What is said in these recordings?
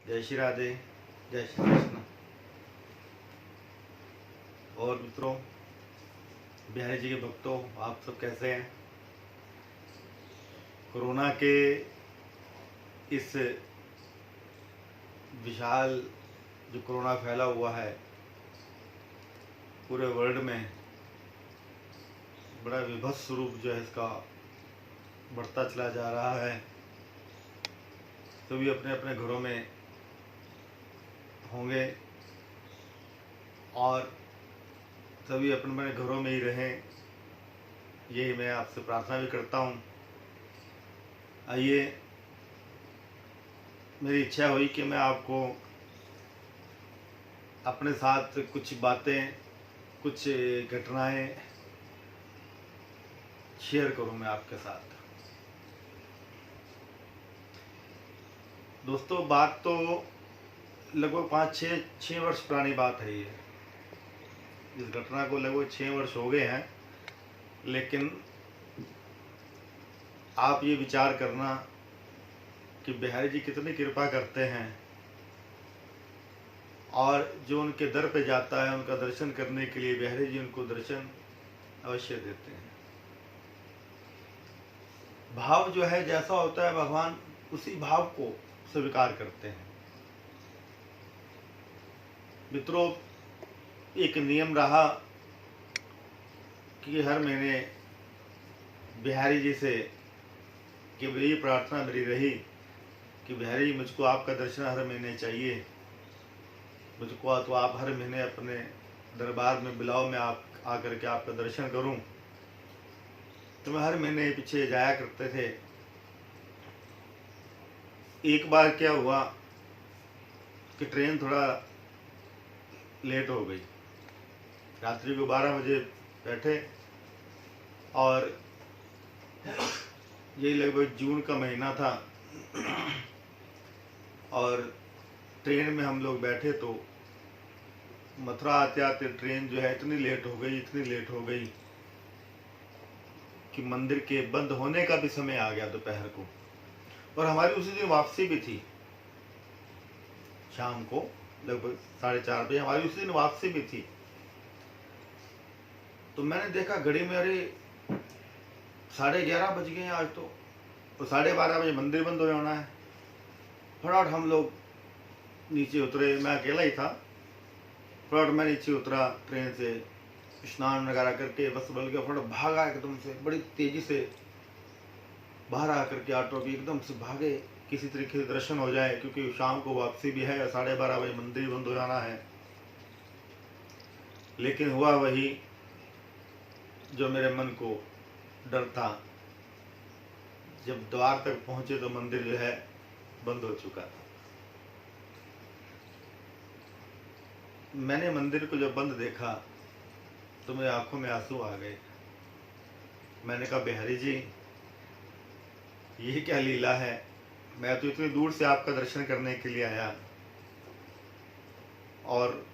जय श्री राधे, जय श्री कृष्ण। और मित्रों, बिहारी जी के भक्तों, आप सब कैसे हैं? कोरोना के इस विशाल जो कोरोना फैला हुआ है पूरे वर्ल्ड में, बड़ा विभत्स स्वरूप जो है इसका बढ़ता चला जा रहा है। सभी अपने अपने घरों में होंगे और सभी अपने अपने घरों में ही रहें, यही मैं आपसे प्रार्थना भी करता हूँ। आइए, मेरी इच्छा हुई कि मैं आपको अपने साथ कुछ बातें, कुछ घटनाएं शेयर करूं मैं आपके साथ। दोस्तों, बात तो लगभग 5-6 वर्ष पुरानी बात है ये। इस घटना को लगभग 6 वर्ष हो गए हैं, लेकिन आप ये विचार करना कि बिहारी जी कितनी कृपा करते हैं और जो उनके दर पे जाता है उनका दर्शन करने के लिए बिहारी जी उनको दर्शन अवश्य देते हैं। भाव जो है जैसा होता है, भगवान उसी भाव को स्वीकार करते हैं। मित्रों, एक नियम रहा कि हर महीने बिहारी जी से केवल ये प्रार्थना मेरी रही कि बिहारी जी, मुझको आपका दर्शन हर महीने चाहिए। मुझको तो आप हर महीने अपने दरबार में बुलाओ, मैं आप आकर के आपका दर्शन करूं। तो मैं हर महीने पीछे जाया करते थे। एक बार क्या हुआ कि ट्रेन थोड़ा लेट हो गई। रात्रि को 12 बजे बैठे और यही लगभग जून का महीना था और ट्रेन में हम लोग बैठे तो मथुरा आते आते ट्रेन जो है इतनी लेट हो गई कि मंदिर के बंद होने का भी समय आ गया दोपहर को। और हमारी उसी दिन वापसी भी थी, शाम को लगभग 4:30 बजे हमारी उसी दिन वापसी भी थी। तो मैंने देखा घड़ी में, अरे 11:30 बज गए हैं आज तो 12:30 बजे मंदिर बंद हो जाना है। फटाफट हम लोग नीचे उतरे, मैं अकेला ही था। फटाफट मैं नीचे उतरा ट्रेन से, स्नान वगैरह करके बस बल के फटाफट भागा एकदम से, बड़ी तेजी से बाहर आकर के ऑटो की एकदम से भागे, किसी तरीके से दर्शन हो जाए, क्योंकि शाम को वापसी भी है, 12:30 बजे मंदिर बंद हो जाना है। लेकिन हुआ वही जो मेरे मन को डर था। जब द्वार तक पहुंचे तो मंदिर जो है बंद हो चुका था। मैंने मंदिर को जब बंद देखा तो मेरी आंखों में आंसू आ गए। मैंने कहा, बिहारी जी, ये क्या लीला है? मैं तो इतनी दूर से आपका दर्शन करने के लिए आया और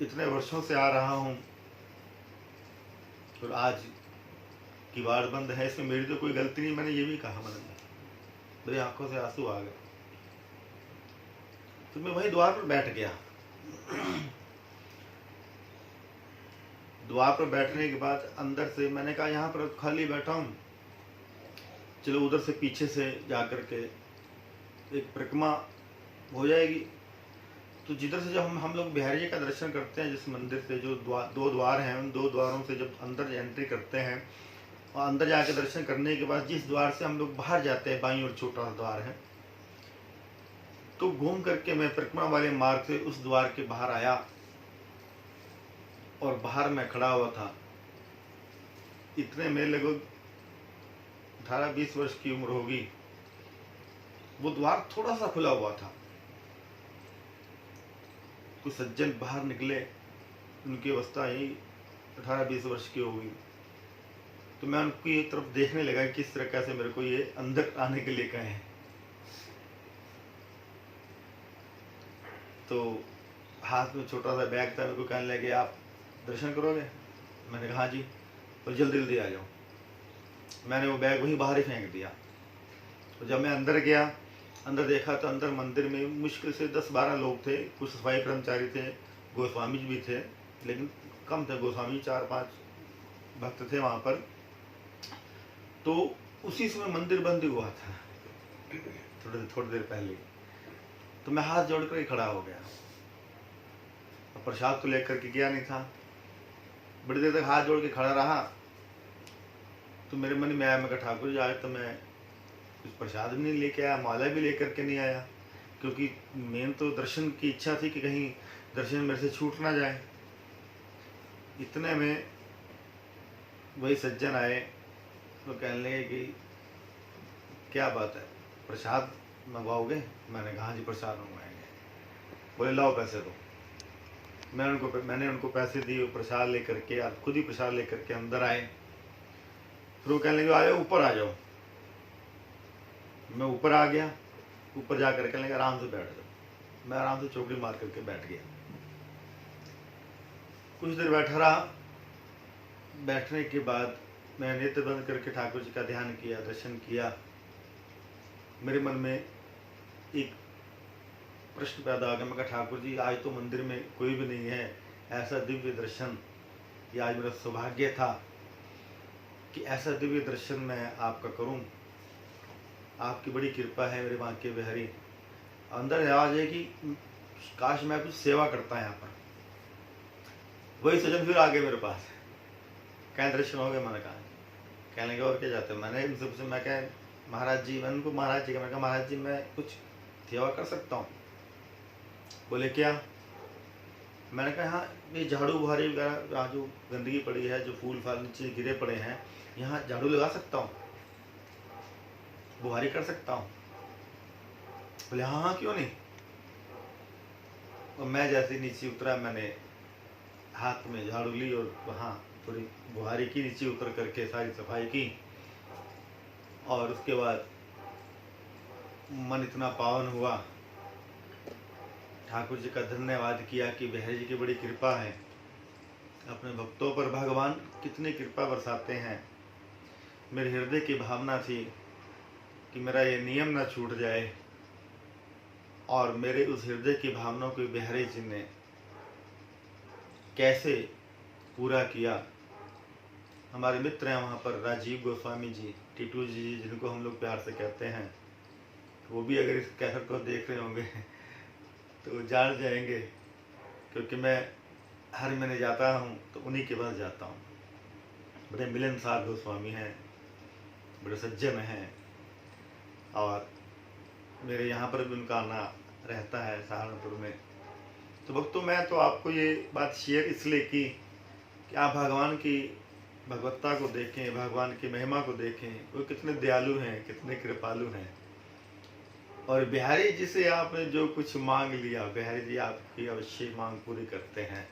इतने वर्षों से आ रहा हूं और आज किवाड़ बंद है, इसमें मेरी तो कोई गलती नहीं। मैंने ये भी कहा मन में, मेरी आंखों से आंसू आ गए। तो मैं वही द्वार पर बैठ गया। द्वार पर बैठने के बाद अंदर से मैंने कहा, यहाँ पर खाली बैठा हूँ, चलो उधर से पीछे से जाकर के एक परिक्रमा हो जाएगी। तो जिधर से जब हम लोग बिहारी जी का दर्शन करते हैं, जिस मंदिर से जो दो द्वार हैं, उन 2 द्वारों से जब अंदर एंट्री करते हैं और अंदर जाके दर्शन करने के बाद जिस द्वार से हम लोग बाहर जाते हैं, बाईं ओर छोटा सा द्वार है, तो घूम करके मैं परिक्रमा वाले मार्ग से उस द्वार के बाहर आया और बाहर मैं खड़ा हुआ था। इतने में लगभग 18-20 वर्ष की उम्र होगी। वो द्वार थोड़ा सा खुला हुआ था। कुछ सज्जन बाहर निकले, उनकी अवस्था यही 18-20 वर्ष की होगी। तो मैं उनकी तरफ देखने लगा कि किस तरह से मेरे को ये अंदर आने के लिए कहे। तो हाथ में छोटा सा बैग था, मेरे को कहने लगे, आप दर्शन करोगे? मैंने कहा, हाँ जी, और जल्दी जल्दी आ जाओ। मैंने वो बैग वहीं बाहर ही फेंक दिया। तो जब मैं अंदर गया अंदर देखा तो अंदर मंदिर में मुश्किल से 10-12 लोग थे, कुछ सफाई कर्मचारी थे, गोस्वामी जी भी थे, लेकिन कम थे गोस्वामी, 4-5 भक्त थे वहाँ पर। तो उसी समय मंदिर बंद हुआ था थोड़ी देर पहले। तो मैं हाथ जोड़ कर ही खड़ा हो गया, प्रसाद तो लेकर के गया नहीं था। बड़ी देर तक हाथ जोड़ के खड़ा रहा। तो मेरे मन में आया, मैं कहा ठाकुर जी आज तो मैं कुछ प्रसाद भी नहीं लेके आया, माला भी लेकर के नहीं आया, क्योंकि मेन तो दर्शन की इच्छा थी कि कहीं दर्शन मेरे से छूट ना जाए। इतने में वही सज्जन आए, तो कहने लगे कि क्या बात है, प्रसाद मंगवाओगे? मैंने कहा हाँ जी प्रसाद मंगवाएंगे। बोले लाओ पैसे दो। मैंने उनको पैसे दिए, प्रसाद लेकर के, आप खुद ही प्रसाद लेकर के अंदर आए। फिर वो कहने लगे आए ऊपर आ जाओ। मैं ऊपर आ गया। ऊपर जा कर कहने लगे आराम से बैठ जाओ। मैं आराम से चौकड़ी मार करके बैठ गया। कुछ देर बैठा रहा। बैठने के बाद मैं नेत्र बंद करके ठाकुर जी का ध्यान किया, दर्शन किया। मेरे मन में एक प्रश्न पैदा हो गया। मैं कहा ठाकुर जी आज तो मंदिर में कोई भी नहीं है, ऐसा दिव्य दर्शन, ये आज मेरा सौभाग्य था कि ऐसा दिव्य दर्शन मैं आपका करूं। आपकी बड़ी कृपा है मेरे बांके बिहारी। अंदर आवाज है कि काश मैं कुछ सेवा करता यहाँ पर। वही सज्जन फिर आ गए मेरे पास, कहीं दर्शन हो गए? मैंने कहा। कहने लगे और क्या चाहते हो? मैंने उनसे पूछा, मैं क्या महाराज जी, मैंने उनको महाराज जी का, मैंने कहा महाराज जी मैं कुछ सेवा कर सकता हूँ? बोले क्या? मैंने कहा हाँ ये झाड़ू बुहारी वगैरह, यहाँ जो गंदगी पड़ी है, जो फूल फाल नीचे गिरे पड़े हैं, यहाँ झाड़ू लगा सकता हूँ, बुहारी कर सकता हूँ? बोले हाँ हाँ क्यों नहीं। और मैं जैसे नीचे उतरा, मैंने हाथ में झाड़ू ली और वहाँ थोड़ी बुहारी की, नीचे उतर करके सारी सफाई की। और उसके बाद मन इतना पावन हुआ, ठाकुर जी का धन्यवाद किया कि बिहारी जी की बड़ी कृपा है। अपने भक्तों पर भगवान कितनी कृपा बरसाते हैं। मेरे हृदय की भावना थी कि मेरा ये नियम ना छूट जाए, और मेरे उस हृदय की भावना को बिहारी जी ने कैसे पूरा किया। हमारे मित्र हैं वहाँ पर, राजीव गोस्वामी जी, टीटू जी, जिनको हम लोग प्यार से कहते हैं, वो भी अगर इस कैसेट को देख रहे होंगे तो जान जाएंगे, क्योंकि मैं हर महीने जाता हूँ तो उन्हीं के पास जाता हूँ। बड़े मिलनसार गोस्वामी हैं, बड़े सज्जन हैं, और मेरे यहाँ पर भी उनका आना रहता है सहारनपुर में। तो भक्तों मैं तो आपको ये बात शेयर इसलिए की कि आप भगवान की भगवत्ता को देखें, भगवान की महिमा को देखें, वो कितने दयालु हैं, कितने कृपालु हैं। और बिहारी जी से आपने जो कुछ मांग लिया, बिहारी जी आपकी अवश्य मांग पूरी करते हैं,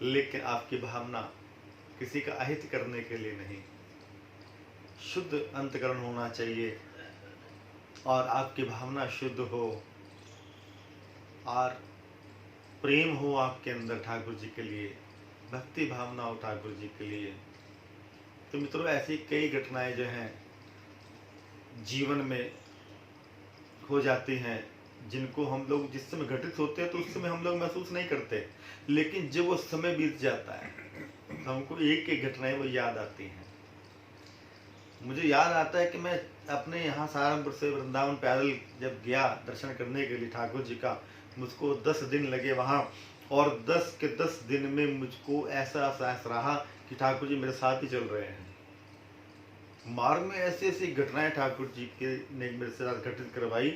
लेकिन आपकी भावना किसी का अहित करने के लिए नहीं, शुद्ध अंतकरण होना चाहिए, और आपकी भावना शुद्ध हो और प्रेम हो आपके अंदर ठाकुर जी के लिए, भक्ति भावना हो ठाकुर जी के लिए। तो मित्रों ऐसी कई घटनाएं जो हैं जीवन में हो जाती हैं, जिनको हम लोग जिस समय घटित होते हैं तो उस समय हम लोग महसूस नहीं करते, लेकिन जब वो समय बीत जाता है तो हमको एक एक घटनाएं वो याद आती हैं। मुझे याद आता है कि मैं अपने यहाँ सहारनपुर से वृंदावन पैदल जब गया दर्शन करने के लिए ठाकुर जी का, मुझको 10 दिन लगे वहाँ, और 10 के 10 दिन में मुझको ऐसा एहसास रहा कि ठाकुर जी मेरे साथ ही चल रहे हैं। मार्ग में ऐसी ऐसी घटनाएं ठाकुर जी के ने मेरे साथ घटित करवाई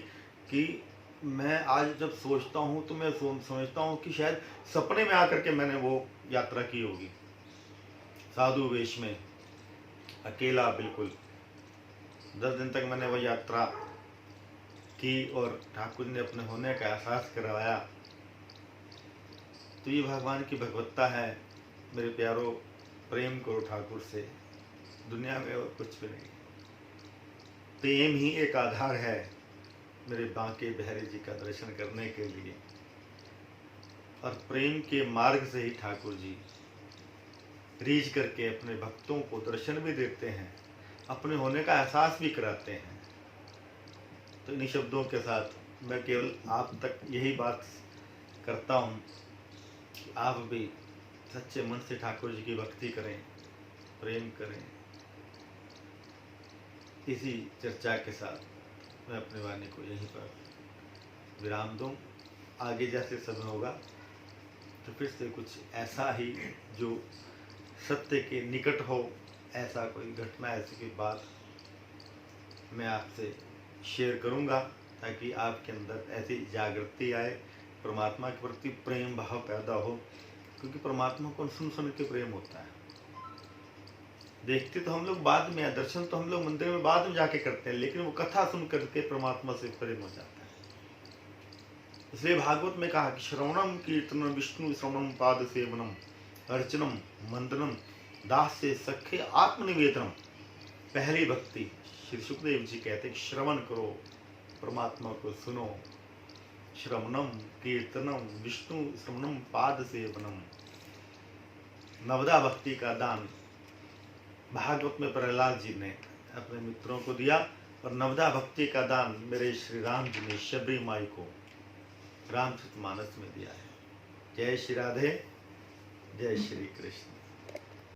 कि मैं आज जब सोचता हूँ तो मैं समझता हूँ कि शायद सपने में आकर के मैंने वो यात्रा की होगी, साधु वेश में, अकेला बिल्कुल। 10 दिन तक मैंने वह यात्रा की और ठाकुर ने अपने होने का एहसास करवाया। तो ये भगवान की भगवत्ता है मेरे प्यारों। प्रेम करो ठाकुर से, दुनिया में और कुछ भी नहीं। प्रेम ही एक आधार है मेरे बांके बिहारी जी का दर्शन करने के लिए, और प्रेम के मार्ग से ही ठाकुर जी रीझ करके अपने भक्तों को दर्शन भी देते हैं, अपने होने का एहसास भी कराते हैं। तो इन्हीं शब्दों के साथ मैं केवल आप तक यही बात करता हूँ कि आप भी सच्चे मन से ठाकुर जी की भक्ति करें, प्रेम करें। इसी चर्चा के साथ मैं अपनी वाणी को यहीं पर विराम दूँ। आगे जैसे समय होगा तो फिर से कुछ ऐसा ही जो सत्य के निकट हो, ऐसा कोई घटना, ऐसी कोई बात मैं आपसे शेयर करूंगा, ताकि आपके अंदर ऐसी जागृति आए, परमात्मा के प्रति प्रेम भाव पैदा हो। क्योंकि परमात्मा को सुन सुन के प्रेम होता है। देखते तो हम लोग बाद में, दर्शन तो हम लोग मंदिर में बाद में जाके करते हैं, लेकिन वो कथा सुन करके परमात्मा से प्रेम हो जाता है। इसलिए भागवत में कहा कि श्रवणम कीर्तनम विष्णु श्रवणम पाद सेवनम अर्चनम मंदनम दास्य सखे आत्मनिवेदनम। पहली भक्ति श्री सुखदेव जी कहते हैं, श्रवण करो, परमात्मा को सुनो। श्रवणम कीर्तनम विष्णु श्रवणम पाद सेवनम। नवदा भक्ति का दान भागवत में प्रहलाद जी ने अपने मित्रों को दिया, और नवदा भक्ति का दान मेरे श्री राम जी ने शबरी माई को रामचरितमानस में दिया है। जय श्री राधे, जय श्री कृष्ण।